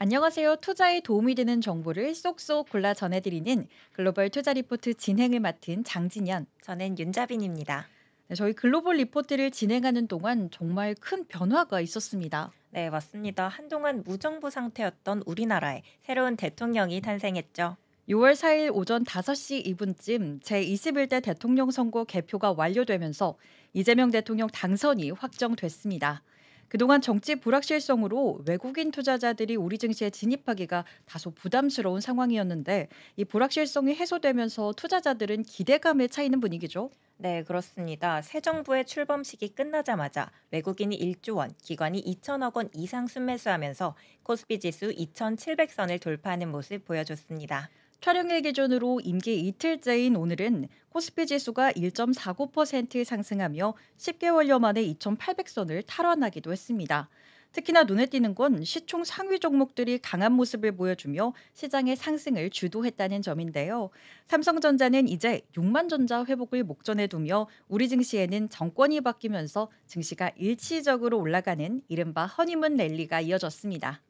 안녕하세요. 투자에 도움이 되는 정보를 쏙쏙 골라 전해드리는 글로벌 투자 리포트 진행을 맡은 장진현. 저는 윤자빈입니다. 네, 저희 글로벌 리포트를 진행하는 동안 정말 큰 변화가 있었습니다. 네, 맞습니다. 한동안 무정부 상태였던 우리나라에 새로운 대통령이 탄생했죠. 6월 4일 오전 5시 2분쯤 제21대 대통령 선거 개표가 완료되면서 이재명 대통령 당선이 확정됐습니다. 그동안 정치 불확실성으로 외국인 투자자들이 우리 증시에 진입하기가 다소 부담스러운 상황이었는데 이 불확실성이 해소되면서 투자자들은 기대감에 차이는 분위기죠. 네, 그렇습니다. 새 정부의 출범식이 끝나자마자 외국인이 1조 원, 기관이 2천억 원 이상 순매수하면서 코스피 지수 2,700선을 돌파하는 모습 보여줬습니다. 촬영일 기준으로 임기 이틀째인 오늘은 코스피 지수가 1.49% 상승하며 10개월여 만에 2,800선을 탈환하기도 했습니다. 특히나 눈에 띄는 건 시총 상위 종목들이 강한 모습을 보여주며 시장의 상승을 주도했다는 점인데요. 삼성전자는 이제 6만 전자 회복을 목전에 두며 우리 증시에는 정권이 바뀌면서 증시가 일시적으로 올라가는 이른바 허니문 랠리가 이어졌습니다.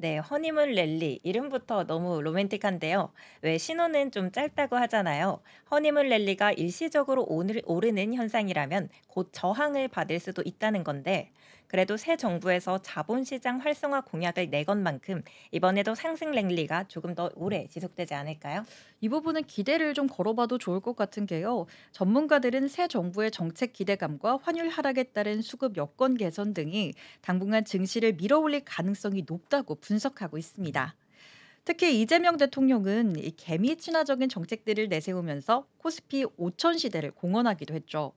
네, 허니문 랠리 이름부터 너무 로맨틱한데요. 왜 신호는 좀 짧다고 하잖아요. 허니문 랠리가 일시적으로 오르는 현상이라면 곧 저항을 받을 수도 있다는 건데, 그래도 새 정부에서 자본시장 활성화 공약을 내건 만큼 이번에도 상승 랠리가 조금 더 오래 지속되지 않을까요? 이 부분은 기대를 좀 걸어봐도 좋을 것 같은 게요. 전문가들은 새 정부의 정책 기대감과 환율 하락에 따른 수급 여건 개선 등이 당분간 증시를 밀어올릴 가능성이 높다고 분석하고 있습니다. 특히 이재명 대통령은 이 개미 친화적인 정책들을 내세우면서 코스피 5천 시대를 공언하기도 했죠.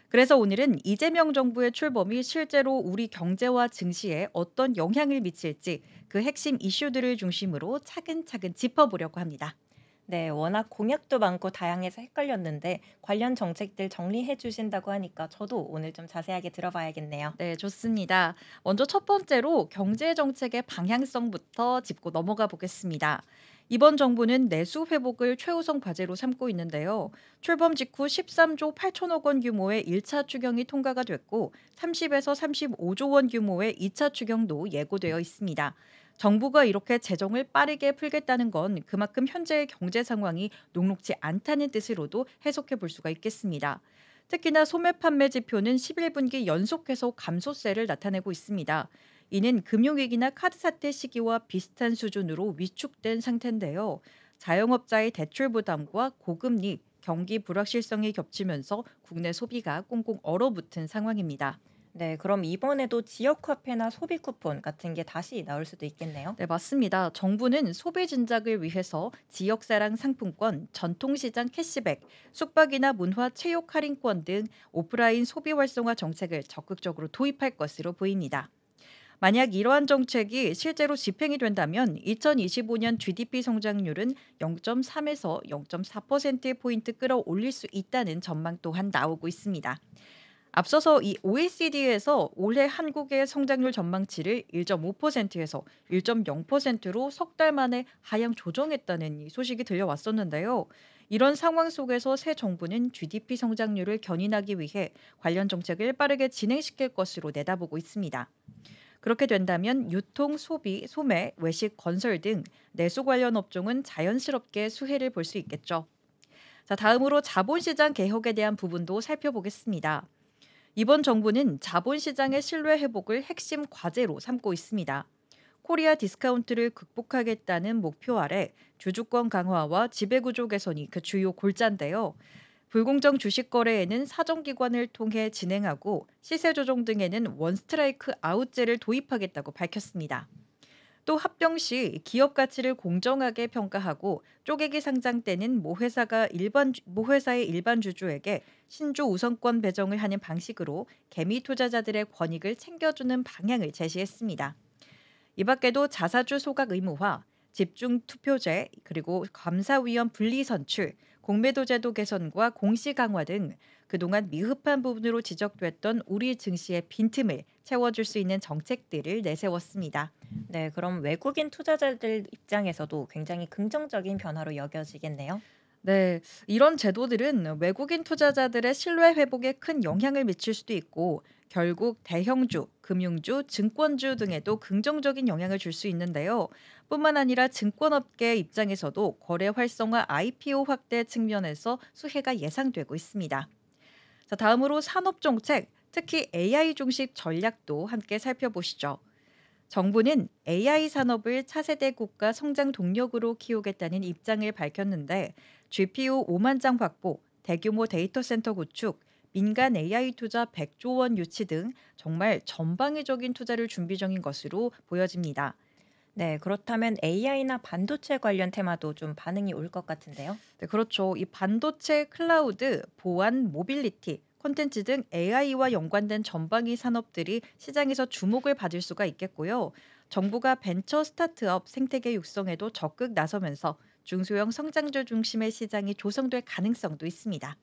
그래서 오늘은 이재명 정부의 출범이 실제로 우리 경제와 증시에 어떤 영향을 미칠지 그 핵심 이슈들을 중심으로 차근차근 짚어보려고 합니다. 네, 워낙 공약도 많고 다양해서 헷갈렸는데 관련 정책들 정리해 주신다고 하니까 저도 오늘 좀 자세하게 들어봐야겠네요. 네, 좋습니다. 먼저 첫 번째로 경제 정책의 방향성부터 짚고 넘어가 보겠습니다. 이번 정부는 내수 회복을 최우선 과제로 삼고 있는데요. 출범 직후 13조 8천억 원 규모의 1차 추경이 통과가 됐고 30에서 35조 원 규모의 2차 추경도 예고되어 있습니다. 정부가 이렇게 재정을 빠르게 풀겠다는 건 그만큼 현재의 경제 상황이 녹록지 않다는 뜻으로도 해석해 볼 수가 있겠습니다. 특히나 소매 판매 지표는 11분기 연속해서 감소세를 나타내고 있습니다. 이는 금융위기나 카드 사태 시기와 비슷한 수준으로 위축된 상태인데요. 자영업자의 대출 부담과 고금리, 경기 불확실성이 겹치면서 국내 소비가 꽁꽁 얼어붙은 상황입니다. 네, 그럼 이번에도 지역 화폐나 소비 쿠폰 같은 게 다시 나올 수도 있겠네요. 네, 맞습니다. 정부는 소비 진작을 위해서 지역사랑 상품권, 전통시장 캐시백, 숙박이나 문화 체육 할인권 등 오프라인 소비 활성화 정책을 적극적으로 도입할 것으로 보입니다. 만약 이러한 정책이 실제로 집행이 된다면 2025년 GDP 성장률은 0.3에서 0.4%포인트 끌어올릴 수 있다는 전망 또한 나오고 있습니다. 앞서서 이 OECD에서 올해 한국의 성장률 전망치를 1.5%에서 1.0%로 석 달 만에 하향 조정했다는 이 소식이 들려왔었는데요. 이런 상황 속에서 새 정부는 GDP 성장률을 견인하기 위해 관련 정책을 빠르게 진행시킬 것으로 내다보고 있습니다. 그렇게 된다면 유통, 소비, 소매, 외식, 건설 등 내수 관련 업종은 자연스럽게 수혜를 볼 수 있겠죠. 자, 다음으로 자본시장 개혁에 대한 부분도 살펴보겠습니다. 이번 정부는 자본시장의 신뢰 회복을 핵심 과제로 삼고 있습니다. 코리아 디스카운트를 극복하겠다는 목표 아래 주주권 강화와 지배구조 개선이 그 주요 골자인데요. 불공정 주식 거래에는 사정기관을 통해 진행하고 시세 조정 등에는 원스트라이크 아웃제를 도입하겠다고 밝혔습니다. 또 합병 시 기업 가치를 공정하게 평가하고 쪼개기 상장 때는 모 회사의 일반 주주에게 신주 우선권 배정을 하는 방식으로 개미 투자자들의 권익을 챙겨주는 방향을 제시했습니다. 이 밖에도 자사주 소각 의무화, 집중 투표제, 그리고 감사위원 분리 선출, 공매도 제도 개선과 공시 강화 등 그동안 미흡한 부분으로 지적됐던 우리 증시의 빈틈을 채워줄 수 있는 정책들을 내세웠습니다. 네, 그럼 외국인 투자자들 입장에서도 굉장히 긍정적인 변화로 여겨지겠네요. 네, 이런 제도들은 외국인 투자자들의 신뢰 회복에 큰 영향을 미칠 수도 있고 결국 대형주, 금융주, 증권주 등에도 긍정적인 영향을 줄 수 있는데요. 뿐만 아니라 증권업계 입장에서도 거래 활성화 IPO 확대 측면에서 수혜가 예상되고 있습니다. 자, 다음으로 산업 정책, 특히 AI 중심 전략도 함께 살펴보시죠. 정부는 AI 산업을 차세대 국가 성장 동력으로 키우겠다는 입장을 밝혔는데 GPU 5만 장 확보, 대규모 데이터 센터 구축, 민간 AI 투자 100조 원 유치 등 정말 전방위적인 투자를 준비 중인 것으로 보여집니다. 네, 그렇다면 AI나 반도체 관련 테마도 좀 반응이 올 것 같은데요. 네, 그렇죠. 이 반도체, 클라우드, 보안, 모빌리티, 콘텐츠 등 AI와 연관된 전방위 산업들이 시장에서 주목을 받을 수가 있겠고요. 정부가 벤처 스타트업 생태계 육성에도 적극 나서면서 중소형 성장주 중심의 시장이 조성될 가능성도 있습니다.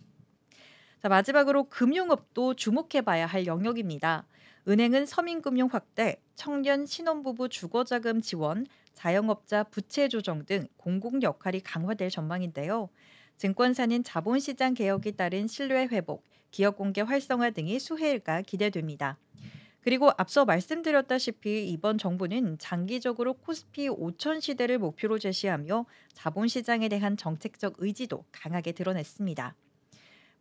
자, 마지막으로 금융업도 주목해봐야 할 영역입니다. 은행은 서민금융 확대, 청년 신혼부부 주거자금 지원, 자영업자 부채 조정 등 공공 역할이 강화될 전망인데요. 증권사는 자본시장 개혁에 따른 신뢰 회복, 기업 공개 활성화 등이 수혜가 기대됩니다. 그리고 앞서 말씀드렸다시피 이번 정부는 장기적으로 코스피 5천 시대를 목표로 제시하며 자본시장에 대한 정책적 의지도 강하게 드러냈습니다.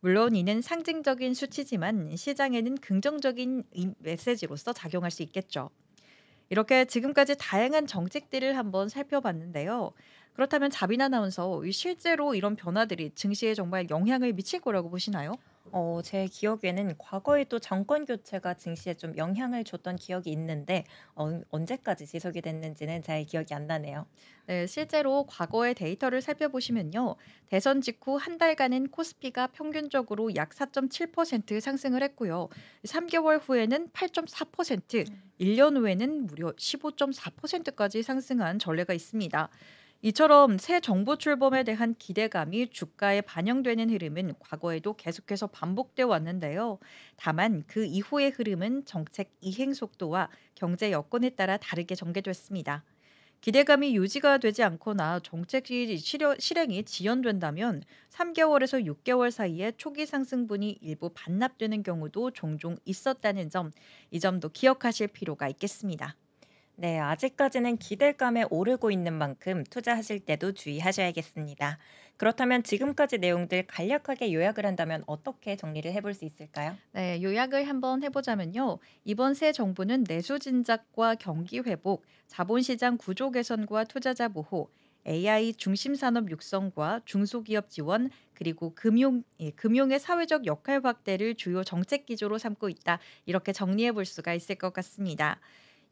물론 이는 상징적인 수치지만 시장에는 긍정적인 메시지로서 작용할 수 있겠죠. 이렇게 지금까지 다양한 정책들을 한번 살펴봤는데요. 그렇다면 자빈 아나운서, 실제로 이런 변화들이 증시에 정말 영향을 미칠 거라고 보시나요? 제 기억에는 과거에도 정권 교체가 증시에 좀 영향을 줬던 기억이 있는데 언제까지 지속이 됐는지는 잘 기억이 안 나네요. 네, 실제로 과거의 데이터를 살펴보시면요. 대선 직후 한 달간은 코스피가 평균적으로 약 4.7% 상승을 했고요. 3개월 후에는 8.4%, 1년 후에는 무려 15.4%까지 상승한 전례가 있습니다. 이처럼 새 정부 출범에 대한 기대감이 주가에 반영되는 흐름은 과거에도 계속해서 반복돼 왔는데요. 다만 그 이후의 흐름은 정책 이행 속도와 경제 여건에 따라 다르게 전개됐습니다. 기대감이 유지가 되지 않거나 정책이 실행이 지연된다면 3개월에서 6개월 사이에 초기 상승분이 일부 반납되는 경우도 종종 있었다는 점, 이 점도 기억하실 필요가 있겠습니다. 네, 아직까지는 기대감에 오르고 있는 만큼 투자하실 때도 주의하셔야겠습니다. 그렇다면 지금까지 내용들 간략하게 요약을 한다면 어떻게 정리를 해볼 수 있을까요? 네, 요약을 한번 해보자면요. 이번 새 정부는 내수 진작과 경기 회복, 자본시장 구조 개선과 투자자 보호, AI 중심 산업 육성과 중소기업 지원, 그리고 금융의 사회적 역할 확대를 주요 정책 기조로 삼고 있다. 이렇게 정리해 볼 수가 있을 것 같습니다.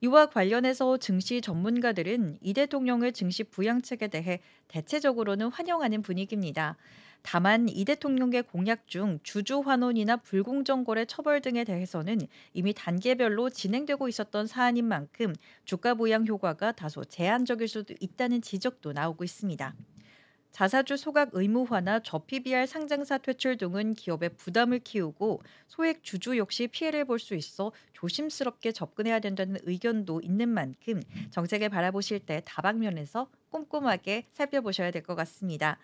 이와 관련해서 증시 전문가들은 이 대통령의 증시 부양책에 대해 대체적으로는 환영하는 분위기입니다. 다만 이 대통령의 공약 중 주주 환원이나 불공정 거래 처벌 등에 대해서는 이미 단계별로 진행되고 있었던 사안인 만큼 주가 부양 효과가 다소 제한적일 수도 있다는 지적도 나오고 있습니다. 자사주 소각 의무화나 저PBR 상장사 퇴출 등은 기업의 부담을 키우고 소액 주주 역시 피해를 볼 수 있어 조심스럽게 접근해야 된다는 의견도 있는 만큼 정책을 바라보실 때 다방면에서 꼼꼼하게 살펴보셔야 될 것 같습니다.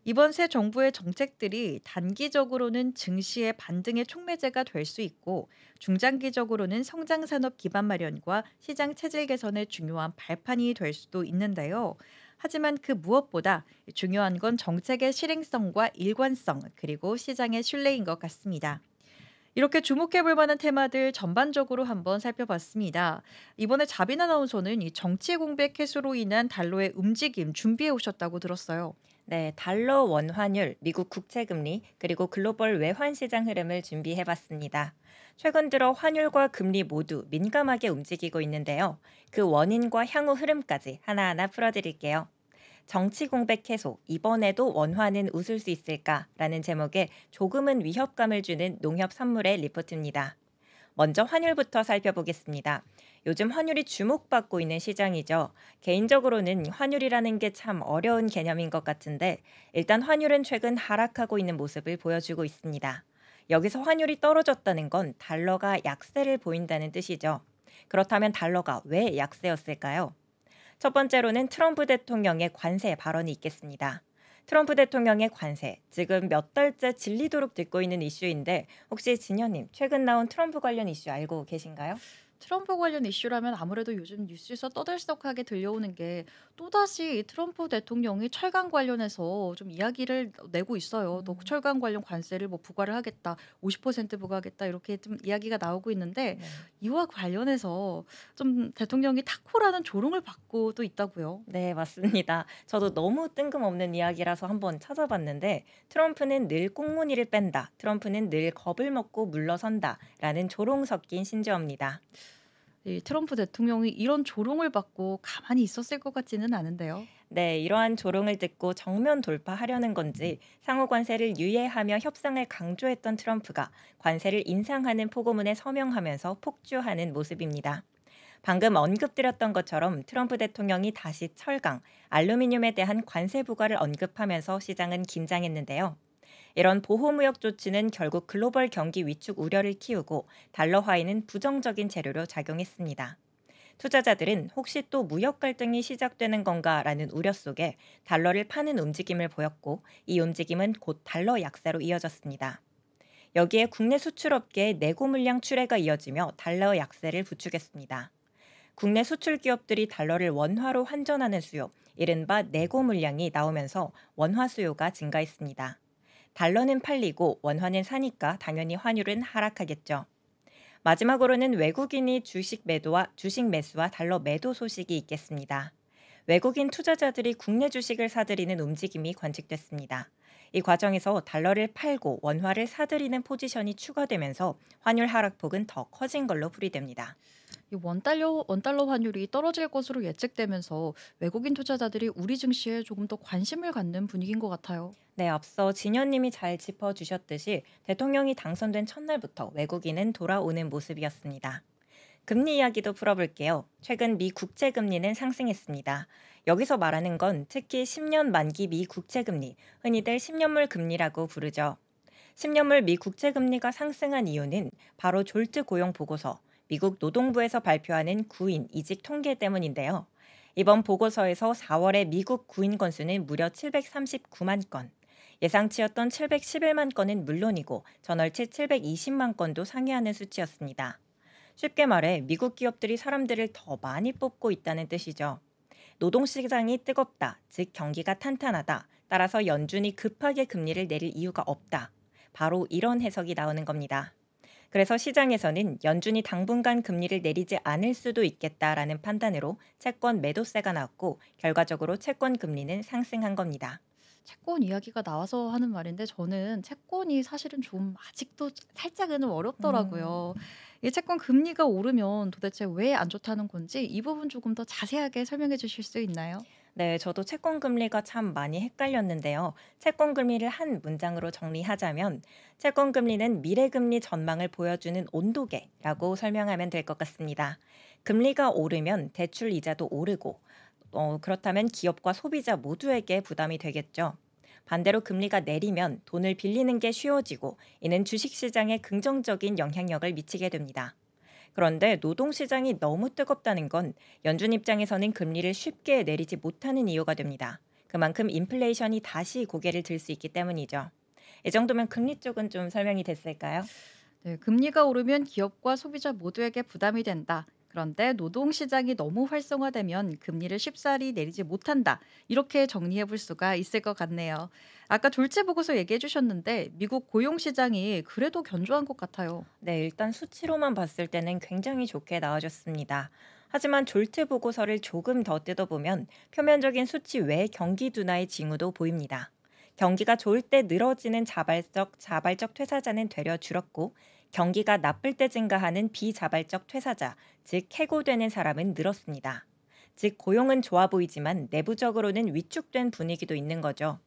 이번 새 정부의 정책들이 단기적으로는 증시의 반등의 촉매제가 될 수 있고 중장기적으로는 성장 산업 기반 마련과 시장 체질 개선의 중요한 발판이 될 수도 있는데요. 하지만 그 무엇보다 중요한 건 정책의 실행성과 일관성 그리고 시장의 신뢰인 것 같습니다. 이렇게 주목해 볼 만한 테마들 전반적으로 한번 살펴봤습니다. 이번에 자빈 아나운서는 이 정치 공백 해소로 인한 달러의 움직임 준비해 오셨다고 들었어요. 네, 달러 원환율, 미국 국채 금리, 그리고 글로벌 외환 시장 흐름을 준비해 봤습니다. 최근 들어 환율과 금리 모두 민감하게 움직이고 있는데요. 그 원인과 향후 흐름까지 하나하나 풀어드릴게요. 정치 공백 해소, 이번에도 원화는 웃을 수 있을까라는 제목의 조금은 위협감을 주는 농협 선물의 리포트입니다. 먼저 환율부터 살펴보겠습니다. 요즘 환율이 주목받고 있는 시장이죠. 개인적으로는 환율이라는 게 참 어려운 개념인 것 같은데 일단 환율은 최근 하락하고 있는 모습을 보여주고 있습니다. 여기서 환율이 떨어졌다는 건 달러가 약세를 보인다는 뜻이죠. 그렇다면 달러가 왜 약세였을까요? 첫 번째로는 트럼프 대통령의 관세 발언이 있겠습니다. 트럼프 대통령의 관세, 지금 몇 달째 질리도록 듣고 있는 이슈인데 혹시 진현님 최근 나온 트럼프 관련 이슈 알고 계신가요? 트럼프 관련 이슈라면 아무래도 요즘 뉴스에서 떠들썩하게 들려오는 게 또다시 이 트럼프 대통령이 철강 관련해서 좀 이야기를 내고 있어요. 또 음, 철강 관련 관세를 뭐 부과를 하겠다, 50% 부과하겠다 이렇게 좀 이야기가 나오고 있는데 네. 이와 관련해서 좀 대통령이 탁월하는 조롱을 받고 또 있다고요. 네, 맞습니다. 저도 너무 뜬금없는 이야기라서 한번 찾아봤는데 트럼프는 늘 꽁무니를 뺀다. 트럼프는 늘 겁을 먹고 물러선다. 라는 조롱 섞인 신조어입니다. 이 트럼프 대통령이 이런 조롱을 받고 가만히 있었을 것 같지는 않은데요. 네, 이러한 조롱을 듣고 정면 돌파하려는 건지 상호 관세를 유예하며 협상을 강조했던 트럼프가 관세를 인상하는 포고문에 서명하면서 폭주하는 모습입니다. 방금 언급드렸던 것처럼 트럼프 대통령이 다시 철강, 알루미늄에 대한 관세 부과를 언급하면서 시장은 긴장했는데요. 이런 보호무역 조치는 결국 글로벌 경기 위축 우려를 키우고 달러화에는 부정적인 재료로 작용했습니다. 투자자들은 혹시 또 무역 갈등이 시작되는 건가라는 우려 속에 달러를 파는 움직임을 보였고 이 움직임은 곧 달러 약세로 이어졌습니다. 여기에 국내 수출업계의 내고 물량 출회가 이어지며 달러 약세를 부추겼습니다. 국내 수출 기업들이 달러를 원화로 환전하는 수요, 이른바 내고 물량이 나오면서 원화 수요가 증가했습니다. 달러는 팔리고 원화는 사니까 당연히 환율은 하락하겠죠. 마지막으로는 외국인이 주식 매수와 달러 매도 소식이 있겠습니다. 외국인 투자자들이 국내 주식을 사들이는 움직임이 관측됐습니다. 이 과정에서 달러를 팔고 원화를 사들이는 포지션이 추가되면서 환율 하락폭은 더 커진 걸로 풀이됩니다. 이 원달러 환율이 떨어질 것으로 예측되면서 외국인 투자자들이 우리 증시에 조금 더 관심을 갖는 분위기인 것 같아요. 네, 앞서 진현님이 잘 짚어주셨듯이 대통령이 당선된 첫날부터 외국인은 돌아오는 모습이었습니다. 금리 이야기도 풀어볼게요. 최근 미 국채금리는 상승했습니다. 여기서 말하는 건 특히 10년 만기 미 국채금리, 흔히들 10년물 금리라고 부르죠. 10년물 미 국채금리가 상승한 이유는 바로 졸트 고용 보고서, 미국 노동부에서 발표하는 구인 이직 통계 때문인데요. 이번 보고서에서 4월에 미국 구인 건수는 무려 739만 건, 예상치였던 711만 건은 물론이고 전월치 720만 건도 상회하는 수치였습니다. 쉽게 말해 미국 기업들이 사람들을 더 많이 뽑고 있다는 뜻이죠. 노동시장이 뜨겁다, 즉 경기가 탄탄하다. 따라서 연준이 급하게 금리를 내릴 이유가 없다. 바로 이런 해석이 나오는 겁니다. 그래서 시장에서는 연준이 당분간 금리를 내리지 않을 수도 있겠다라는 판단으로 채권 매도세가 나왔고 결과적으로 채권 금리는 상승한 겁니다. 채권 이야기가 나와서 하는 말인데 저는 채권이 사실은 좀 아직도 살짝은 음. 어렵더라고요. 이 채권 금리가 오르면 도대체 왜 안 좋다는 건지 이 부분 조금 더 자세하게 설명해 주실 수 있나요? 네, 저도 채권 금리가 참 많이 헷갈렸는데요. 채권 금리를 한 문장으로 정리하자면 채권 금리는 미래 금리 전망을 보여주는 온도계라고 설명하면 될 것 같습니다. 금리가 오르면 대출 이자도 오르고 그렇다면 기업과 소비자 모두에게 부담이 되겠죠. 반대로 금리가 내리면 돈을 빌리는 게 쉬워지고 이는 주식시장에 긍정적인 영향력을 미치게 됩니다. 그런데 노동시장이 너무 뜨겁다는 건 연준 입장에서는 금리를 쉽게 내리지 못하는 이유가 됩니다. 그만큼 인플레이션이 다시 고개를 들 수 있기 때문이죠. 이 정도면 금리 쪽은 좀 설명이 됐을까요? 네, 금리가 오르면 기업과 소비자 모두에게 부담이 된다. 그런데 노동 시장이 너무 활성화되면 금리를 쉽사리 내리지 못한다. 이렇게 정리해 볼 수가 있을 것 같네요. 아까 졸지 보고서 얘기해 주셨는데 미국 고용 시장이 그래도 견조한 것 같아요. 네, 일단 수치로만 봤을 때는 굉장히 좋게 나와줬습니다. 하지만 졸트 보고서를 조금 더 뜯어보면 표면적인 수치 외 경기 둔화의 징후도 보입니다. 경기가 좋을 때 늘어지는 자발적 퇴사자는 되려 줄었고 경기가 나쁠 때 증가하는 비자발적 퇴사자, 즉 해고되는 사람은 늘었습니다. 즉 고용은 좋아 보이지만 내부적으로는 위축된 분위기도 있는 거죠.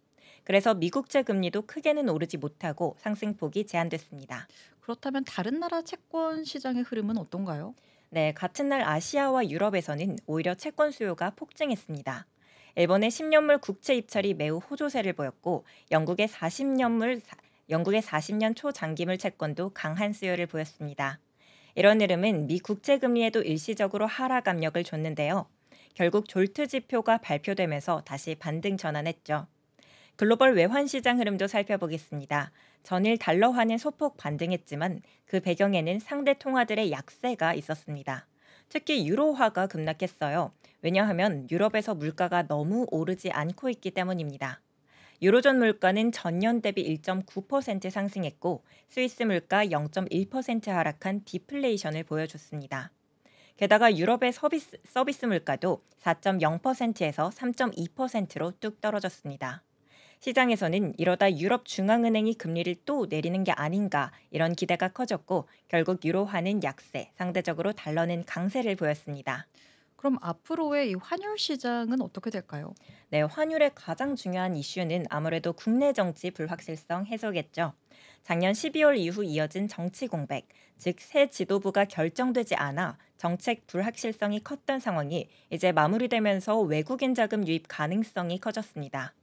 그래서 미국채 금리도 크게는 오르지 못하고 상승폭이 제한됐습니다. 그렇다면 다른 나라 채권 시장의 흐름은 어떤가요? 네, 같은 날 아시아와 유럽에서는 오히려 채권 수요가 폭증했습니다. 일본의 10년물 국채 입찰이 매우 호조세를 보였고 영국의 40년 초장기물 채권도 강한 수요를 보였습니다. 이런 흐름은 미 국채 금리에도 일시적으로 하락 압력을 줬는데요. 결국 졸트 지표가 발표되면서 다시 반등 전환했죠. 글로벌 외환 시장 흐름도 살펴보겠습니다. 전일 달러화는 소폭 반등했지만 그 배경에는 상대 통화들의 약세가 있었습니다. 특히 유로화가 급락했어요. 왜냐하면 유럽에서 물가가 너무 오르지 않고 있기 때문입니다. 유로존 물가는 전년 대비 1.9% 상승했고 스위스 물가 0.1% 하락한 디플레이션을 보여줬습니다. 게다가 유럽의 서비스 물가도 4.0%에서 3.2%로 뚝 떨어졌습니다. 시장에서는 이러다 유럽 중앙은행이 금리를 또 내리는 게 아닌가 이런 기대가 커졌고 결국 유로화는 약세, 상대적으로 달러는 강세를 보였습니다. 그럼 앞으로의 이 환율 시장은 어떻게 될까요? 네, 환율의 가장 중요한 이슈는 아무래도 국내 정치 불확실성 해소겠죠. 작년 12월 이후 이어진 정치 공백, 즉 새 지도부가 결정되지 않아 정책 불확실성이 컸던 상황이 이제 마무리되면서 외국인 자금 유입 가능성이 커졌습니다.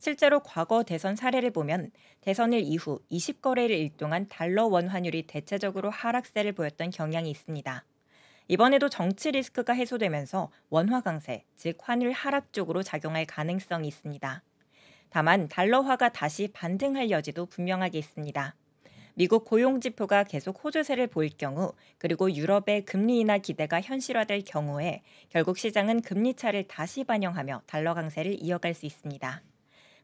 실제로 과거 대선 사례를 보면 대선일 이후 20거래일 동안 달러 원 환율이 대체적으로 하락세를 보였던 경향이 있습니다. 이번에도 정치 리스크가 해소되면서 원화 강세, 즉 환율 하락 쪽으로 작용할 가능성이 있습니다. 다만 달러화가 다시 반등할 여지도 분명하게 있습니다. 미국 고용 지표가 계속 호조세를 보일 경우, 그리고 유럽의 금리 인하 기대가 현실화될 경우에 결국 시장은 금리 차를 다시 반영하며 달러 강세를 이어갈 수 있습니다.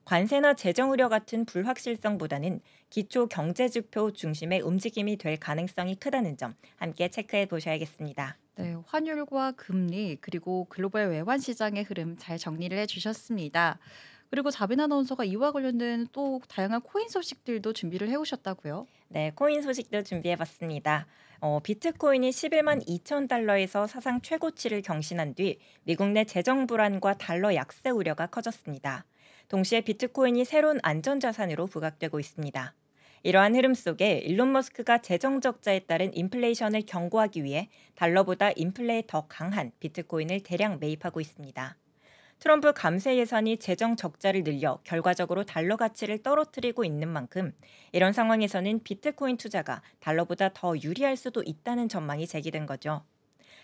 관세나 재정 우려 같은 불확실성보다는 기초 경제 지표 중심의 움직임이 될 가능성이 크다는 점 함께 체크해 보셔야겠습니다. 네, 환율과 금리 그리고 글로벌 외환 시장의 흐름 잘 정리를 해주셨습니다. 그리고 자빈 아나운서가 이와 관련된 또 다양한 코인 소식들도 준비를 해오셨다고요? 네, 코인 소식도 준비해 봤습니다. 비트코인이 11만 2천 달러에서 사상 최고치를 경신한 뒤 미국 내 재정 불안과 달러 약세 우려가 커졌습니다. 동시에 비트코인이 새로운 안전자산으로 부각되고 있습니다. 이러한 흐름 속에 일론 머스크가 재정 적자에 따른 인플레이션을 경고하기 위해 달러보다 인플레에 더 강한 비트코인을 대량 매입하고 있습니다. 트럼프 감세 예산이 재정 적자를 늘려 결과적으로 달러 가치를 떨어뜨리고 있는 만큼 이런 상황에서는 비트코인 투자가 달러보다 더 유리할 수도 있다는 전망이 제기된 거죠.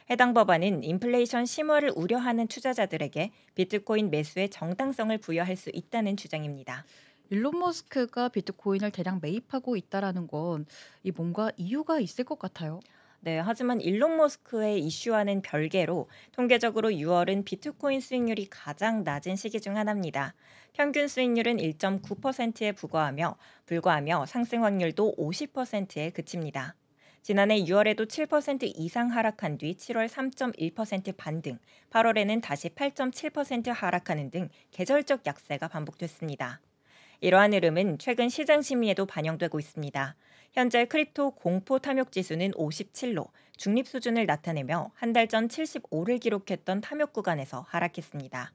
해당 법안은 인플레이션 심화를 우려하는 투자자들에게 비트코인 매수의 정당성을 부여할 수 있다는 주장입니다. 일론 머스크가 비트코인을 대량 매입하고 있다라는 건 이 뭔가 이유가 있을 것 같아요. 네, 하지만 일론 머스크의 이슈와는 별개로 통계적으로 6월은 비트코인 수익률이 가장 낮은 시기 중 하나입니다. 평균 수익률은 1.9%에 불과하며 상승 확률도 50%에 그칩니다. 지난해 6월에도 7% 이상 하락한 뒤 7월 3.1% 반등, 8월에는 다시 8.7% 하락하는 등 계절적 약세가 반복됐습니다. 이러한 흐름은 최근 시장 심리에도 반영되고 있습니다. 현재 크립토 공포 탐욕 지수는 57로 중립 수준을 나타내며 한 달 전 75를 기록했던 탐욕 구간에서 하락했습니다.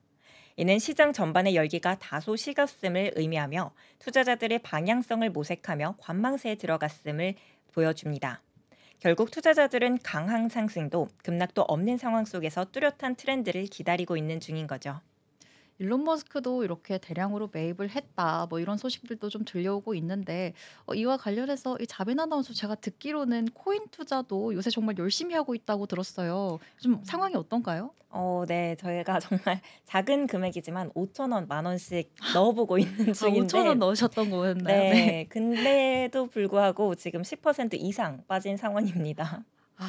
이는 시장 전반의 열기가 다소 식었음을 의미하며 투자자들의 방향성을 모색하며 관망세에 들어갔음을 보여줍니다. 결국 투자자들은 강한 상승도 급락도 없는 상황 속에서 뚜렷한 트렌드를 기다리고 있는 중인 거죠. 일론 머스크도 이렇게 대량으로 매입을 했다. 뭐 이런 소식들도 좀 들려오고 있는데 이와 관련해서 이 자빈 아나운서 제가 듣기로는 코인 투자도 요새 정말 열심히 하고 있다고 들었어요. 좀 상황이 어떤가요? 네. 저희가 정말 작은 금액이지만 5천 원, 만 원씩 넣어보고 있는 아 5천 원 중인데 넣으셨던 거였나요? 네. 네. 근데도 불구하고 지금 10% 이상 빠진 상황입니다. 아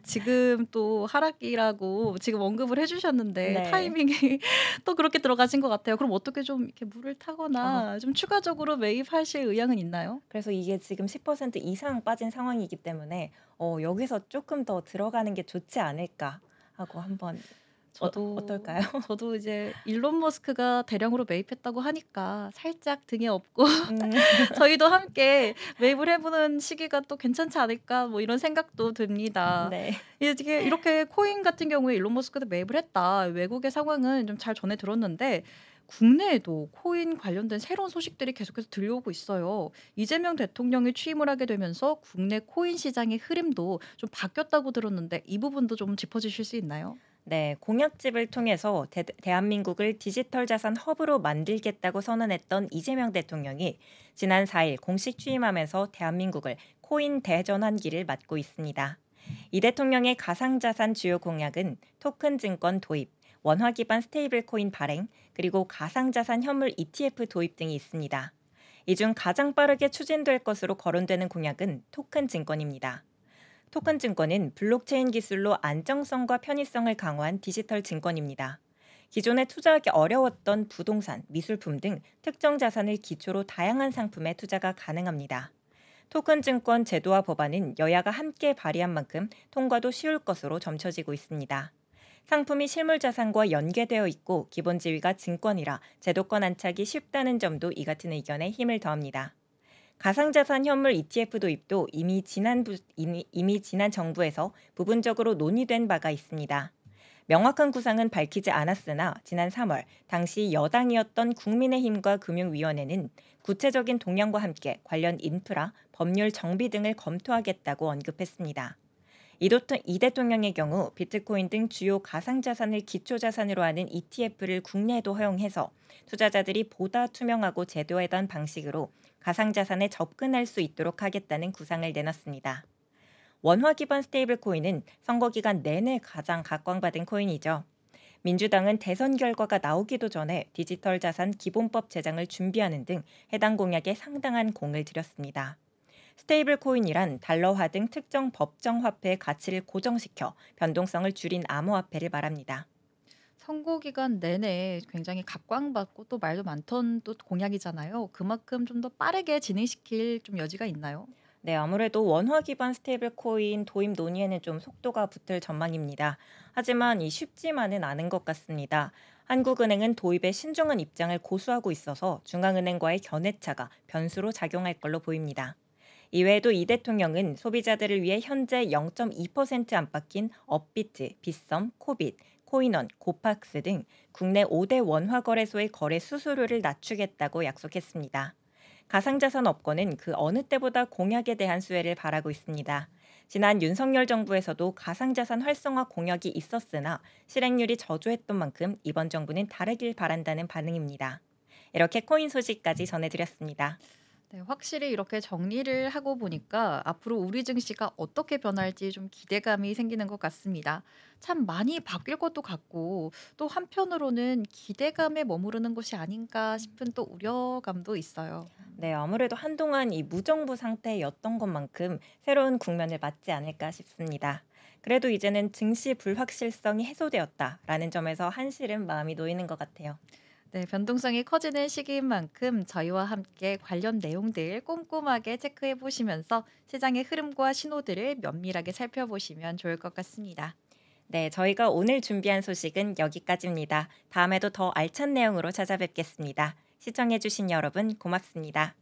지금 또 하락기라고 지금 언급을 해 주셨는데 네. 타이밍이 또 그렇게 들어가신 것 같아요. 그럼 어떻게 좀 이렇게 물을 어 타거나 좀 추가적으로 매입하실 의향은 있나요? 그래서 이게 지금 10% 이상 빠진 상황이기 때문에 '여기서 조금 더 들어가는 게 좋지 않을까.' 하고 한번 저도 어떨까요? 저도 이제 일론 머스크가 대량으로 매입했다고 하니까 살짝 등에 업고 음. 저희도 함께 매입을 해 보는 시기가 또 괜찮지 않을까 뭐 이런 생각도 듭니다. 네. 이게 이렇게 코인 같은 경우에 일론 머스크도 매입을 했다. 외국의 상황은 좀 잘 전해 들었는데 국내에도 코인 관련된 새로운 소식들이 계속해서 들려오고 있어요. 이재명 대통령이 취임을 하게 되면서 국내 코인 시장의 흐름도 좀 바뀌었다고 들었는데 이 부분도 좀 짚어 주실 수 있나요? 네, 공약집을 통해서 대한민국을 디지털 자산 허브로 만들겠다고 선언했던 이재명 대통령이 지난 4일 공식 취임하면서 대한민국을 코인 대전환기를 맞고 있습니다. 이 대통령의 가상자산 주요 공약은 토큰 증권 도입, 원화 기반 스테이블 코인 발행, 그리고 가상자산 현물 ETF 도입 등이 있습니다. 이 중 가장 빠르게 추진될 것으로 거론되는 공약은 토큰 증권입니다. 토큰 증권은 블록체인 기술로 안정성과 편의성을 강화한 디지털 증권입니다. 기존에 투자하기 어려웠던 부동산, 미술품 등 특정 자산을 기초로 다양한 상품에 투자가 가능합니다. 토큰 증권 제도와 법안은 여야가 함께 발의한 만큼 통과도 쉬울 것으로 점쳐지고 있습니다. 상품이 실물 자산과 연계되어 있고 기본 지위가 증권이라 제도권 안착이 쉽다는 점도 이 같은 의견에 힘을 더합니다. 가상자산 현물 ETF 도입도 이미 지난 정부에서 부분적으로 논의된 바가 있습니다. 명확한 구상은 밝히지 않았으나 지난 3월 당시 여당이었던 국민의힘과 금융위원회는 구체적인 동향과 함께 관련 인프라, 법률 정비 등을 검토하겠다고 언급했습니다. 이 대통령의 경우 비트코인 등 주요 가상자산을 기초자산으로 하는 ETF를 국내에도 허용해서 투자자들이 보다 투명하고 제도화된 방식으로 가상자산에 접근할 수 있도록 하겠다는 구상을 내놨습니다. 원화 기반 스테이블 코인은 선거 기간 내내 가장 각광받은 코인이죠. 민주당은 대선 결과가 나오기도 전에 디지털 자산 기본법 제정을 준비하는 등 해당 공약에 상당한 공을 들였습니다. 스테이블 코인이란 달러화 등 특정 법정 화폐의 가치를 고정시켜 변동성을 줄인 암호화폐를 말합니다. 선거 기간 내내 굉장히 각광받고 또 말도 많던 또 공약이잖아요. 그만큼 좀 더 빠르게 진행시킬 좀 여지가 있나요? 네, 아무래도 원화 기반 스테이블 코인 도입 논의에는 좀 속도가 붙을 전망입니다. 하지만 이 쉽지만은 않은 것 같습니다. 한국은행은 도입에 신중한 입장을 고수하고 있어서 중앙은행과의 견해차가 변수로 작용할 걸로 보입니다. 이외에도 이 대통령은 소비자들을 위해 현재 0.2% 안팎인 업비트, 빗썸, 코빗, 코인원, 고팍스 등 국내 5대 원화 거래소의 거래 수수료를 낮추겠다고 약속했습니다. 가상자산 업권은 그 어느 때보다 공약에 대한 수혜를 바라고 있습니다. 지난 윤석열 정부에서도 가상자산 활성화 공약이 있었으나 실행률이 저조했던 만큼 이번 정부는 다르길 바란다는 반응입니다. 이렇게 코인 소식까지 전해드렸습니다. 네, 확실히 이렇게 정리를 하고 보니까 앞으로 우리 증시가 어떻게 변할지 좀 기대감이 생기는 것 같습니다. 참 많이 바뀔 것도 같고 또 한편으로는 기대감에 머무르는 것이 아닌가 싶은 또 우려감도 있어요. 네, 아무래도 한동안 이 무정부 상태였던 것만큼 새로운 국면을 맞지 않을까 싶습니다. 그래도 이제는 증시 불확실성이 해소되었다라는 점에서 한시름 마음이 놓이는 것 같아요. 네, 변동성이 커지는 시기인 만큼 저희와 함께 관련 내용들 꼼꼼하게 체크해 보시면서 시장의 흐름과 신호들을 면밀하게 살펴보시면 좋을 것 같습니다. 네, 저희가 오늘 준비한 소식은 여기까지입니다. 다음에도 더 알찬 내용으로 찾아뵙겠습니다. 시청해주신 여러분 고맙습니다.